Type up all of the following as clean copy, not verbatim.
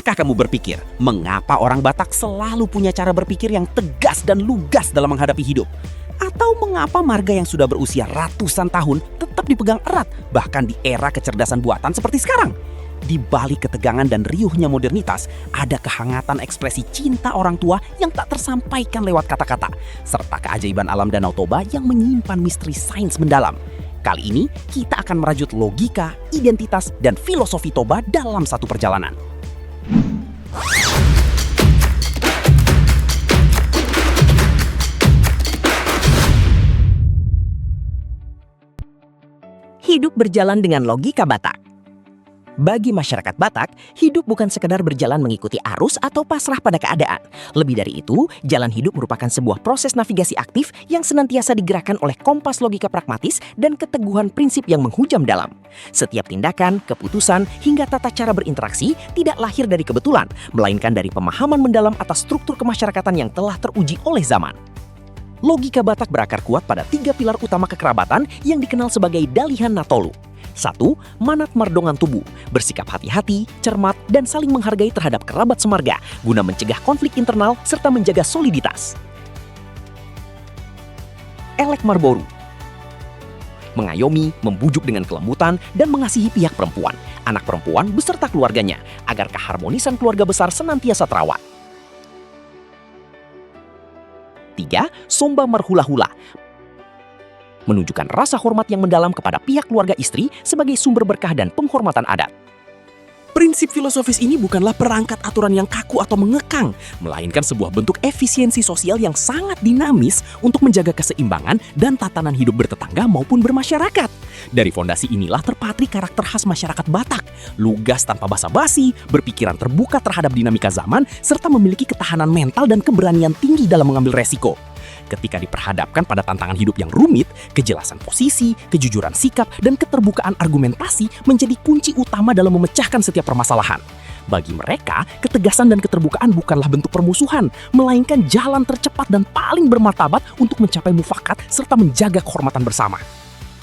Pernahkah kamu berpikir, mengapa orang Batak selalu punya cara berpikir yang tegas dan lugas dalam menghadapi hidup? Atau mengapa marga yang sudah berusia ratusan tahun tetap dipegang erat, bahkan di era kecerdasan buatan seperti sekarang? Di balik ketegangan dan riuhnya modernitas, ada kehangatan ekspresi cinta orang tua yang tak tersampaikan lewat kata-kata, serta keajaiban alam Danau Toba yang menyimpan misteri sains mendalam. Kali ini, kita akan merajut logika, identitas, dan filosofi Toba dalam satu perjalanan. Hidup berjalan dengan logika Batak. Bagi masyarakat Batak, hidup bukan sekedar berjalan mengikuti arus atau pasrah pada keadaan. Lebih dari itu, jalan hidup merupakan sebuah proses navigasi aktif yang senantiasa digerakkan oleh kompas logika pragmatis dan keteguhan prinsip yang menghujam dalam. Setiap tindakan, keputusan, hingga tata cara berinteraksi tidak lahir dari kebetulan, melainkan dari pemahaman mendalam atas struktur kemasyarakatan yang telah teruji oleh zaman. Logika Batak berakar kuat pada 3 pilar utama kekerabatan yang dikenal sebagai Dalihan Natolu. 1. Manat Mardongan Tubuh, bersikap hati-hati, cermat, dan saling menghargai terhadap kerabat semarga guna mencegah konflik internal serta menjaga soliditas. Elek Marboru, mengayomi, membujuk dengan kelembutan, dan mengasihi pihak perempuan, anak perempuan beserta keluarganya, agar keharmonisan keluarga besar senantiasa terawat. 3. Somba Marhula-hula, menunjukkan rasa hormat yang mendalam kepada pihak keluarga istri sebagai sumber berkah dan penghormatan adat. Prinsip filosofis ini bukanlah perangkat aturan yang kaku atau mengekang, melainkan sebuah bentuk efisiensi sosial yang sangat dinamis untuk menjaga keseimbangan dan tatanan hidup bertetangga maupun bermasyarakat. Dari fondasi inilah terpatri karakter khas masyarakat Batak, lugas tanpa basa-basi, berpikiran terbuka terhadap dinamika zaman, serta memiliki ketahanan mental dan keberanian tinggi dalam mengambil resiko. Ketika diperhadapkan pada tantangan hidup yang rumit, kejelasan posisi, kejujuran sikap, dan keterbukaan argumentasi menjadi kunci utama dalam memecahkan setiap permasalahan. Bagi mereka, ketegasan dan keterbukaan bukanlah bentuk permusuhan, melainkan jalan tercepat dan paling bermartabat untuk mencapai mufakat serta menjaga kehormatan bersama.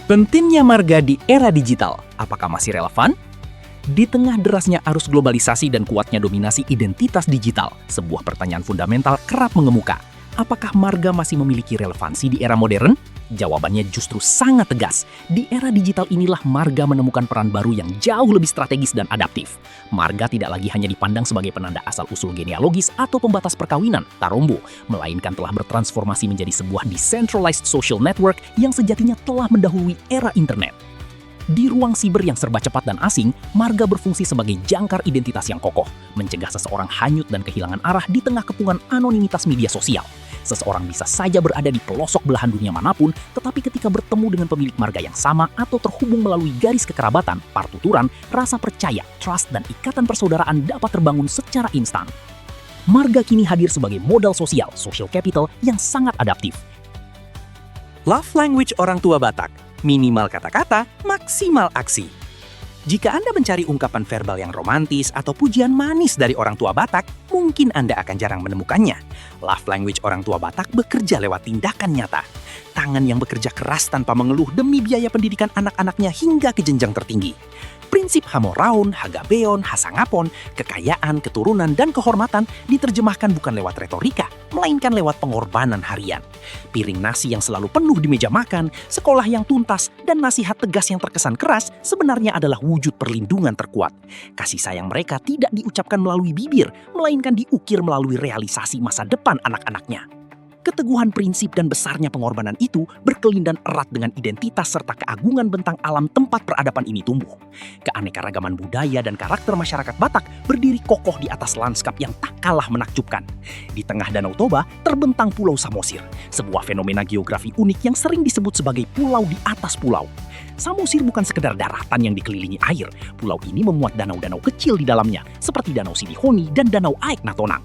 Pentingnya marga di era digital, apakah masih relevan? Di tengah derasnya arus globalisasi dan kuatnya dominasi identitas digital, sebuah pertanyaan fundamental kerap mengemuka. Apakah marga masih memiliki relevansi di era modern? Jawabannya justru sangat tegas. Di era digital inilah marga menemukan peran baru yang jauh lebih strategis dan adaptif. Marga tidak lagi hanya dipandang sebagai penanda asal-usul genealogis atau pembatas perkawinan, tarombo, melainkan telah bertransformasi menjadi sebuah decentralized social network yang sejatinya telah mendahului era internet. Di ruang siber yang serba cepat dan asing, marga berfungsi sebagai jangkar identitas yang kokoh, mencegah seseorang hanyut dan kehilangan arah di tengah kepungan anonimitas media sosial. Seseorang bisa saja berada di pelosok belahan dunia manapun, tetapi ketika bertemu dengan pemilik marga yang sama atau terhubung melalui garis kekerabatan, partuturan, rasa percaya, trust, dan ikatan persaudaraan dapat terbangun secara instan. Marga kini hadir sebagai modal sosial, social capital yang sangat adaptif. Love language orang tua Batak, minimal kata-kata, maksimal aksi. Jika Anda mencari ungkapan verbal yang romantis atau pujian manis dari orang tua Batak, mungkin Anda akan jarang menemukannya. Love language orang tua Batak bekerja lewat tindakan nyata. Tangan yang bekerja keras tanpa mengeluh demi biaya pendidikan anak-anaknya hingga ke jenjang tertinggi. Prinsip Hamoraun, Hagabeon, Hasangapon, kekayaan, keturunan, dan kehormatan diterjemahkan bukan lewat retorika, melainkan lewat pengorbanan harian. Piring nasi yang selalu penuh di meja makan, sekolah yang tuntas, dan nasihat tegas yang terkesan keras sebenarnya adalah wujud perlindungan terkuat. Kasih sayang mereka tidak diucapkan melalui bibir, melainkan diukir melalui realisasi masa depan anak-anaknya. Keteguhan prinsip dan besarnya pengorbanan itu berkelindan erat dengan identitas serta keagungan bentang alam tempat peradaban ini tumbuh. Keanekaragaman budaya dan karakter masyarakat Batak berdiri kokoh di atas lanskap yang tak kalah menakjubkan. Di tengah Danau Toba terbentang Pulau Samosir, sebuah fenomena geografi unik yang sering disebut sebagai pulau di atas pulau. Samosir bukan sekedar daratan yang dikelilingi air. Pulau ini memuat danau-danau kecil di dalamnya, seperti Danau Sidihoni dan Danau Aek Natonang.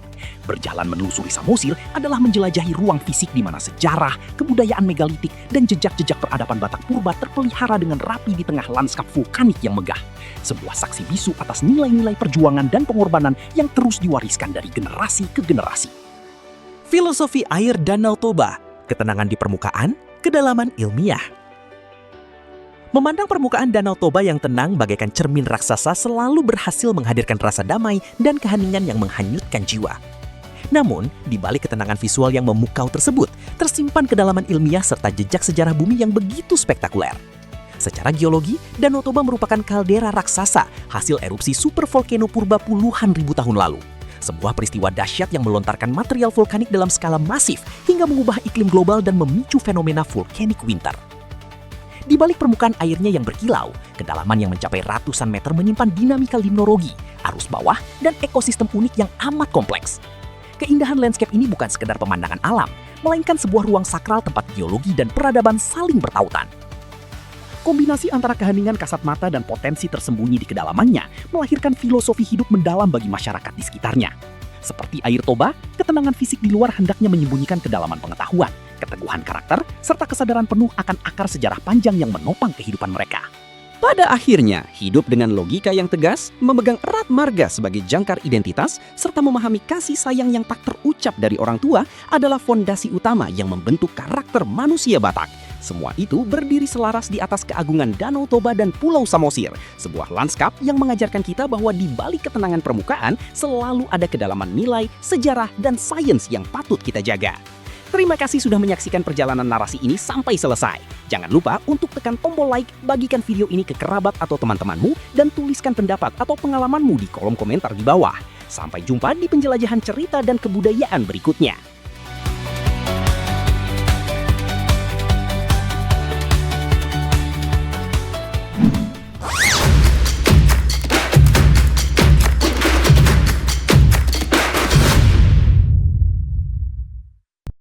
Berjalan menelusuri Samosir adalah menjelajahi ruang fisik di mana sejarah, kebudayaan megalitik, dan jejak-jejak peradaban Batak purba terpelihara dengan rapi di tengah lanskap vulkanik yang megah. Sebuah saksi bisu atas nilai-nilai perjuangan dan pengorbanan yang terus diwariskan dari generasi ke generasi. Filosofi air Danau Toba, ketenangan di permukaan, kedalaman ilmiah. Memandang permukaan Danau Toba yang tenang bagaikan cermin raksasa selalu berhasil menghadirkan rasa damai dan keheningan yang menghanyutkan jiwa. Namun, di balik ketenangan visual yang memukau tersebut, tersimpan kedalaman ilmiah serta jejak sejarah bumi yang begitu spektakuler. Secara geologi, Danau Toba merupakan kaldera raksasa, hasil erupsi supervolcano purba puluhan ribu tahun lalu. Sebuah peristiwa dahsyat yang melontarkan material vulkanik dalam skala masif hingga mengubah iklim global dan memicu fenomena volcanic winter. Di balik permukaan airnya yang berkilau, kedalaman yang mencapai ratusan meter menyimpan dinamika limnologi, arus bawah, dan ekosistem unik yang amat kompleks. Keindahan landscape ini bukan sekedar pemandangan alam, melainkan sebuah ruang sakral tempat geologi dan peradaban saling bertautan. Kombinasi antara keheningan kasat mata dan potensi tersembunyi di kedalamannya melahirkan filosofi hidup mendalam bagi masyarakat di sekitarnya. Seperti air Toba, ketenangan fisik di luar hendaknya menyembunyikan kedalaman pengetahuan, keteguhan karakter, serta kesadaran penuh akan akar sejarah panjang yang menopang kehidupan mereka. Pada akhirnya, hidup dengan logika yang tegas, memegang erat marga sebagai jangkar identitas, serta memahami kasih sayang yang tak terucap dari orang tua adalah fondasi utama yang membentuk karakter manusia Batak. Semua itu berdiri selaras di atas keagungan Danau Toba dan Pulau Samosir, sebuah lanskap yang mengajarkan kita bahwa di balik ketenangan permukaan selalu ada kedalaman nilai, sejarah, dan sains yang patut kita jaga. Terima kasih sudah menyaksikan perjalanan narasi ini sampai selesai. Jangan lupa untuk tekan tombol like, bagikan video ini ke kerabat atau teman-temanmu, dan tuliskan pendapat atau pengalamanmu di kolom komentar di bawah. Sampai jumpa di penjelajahan cerita dan kebudayaan berikutnya.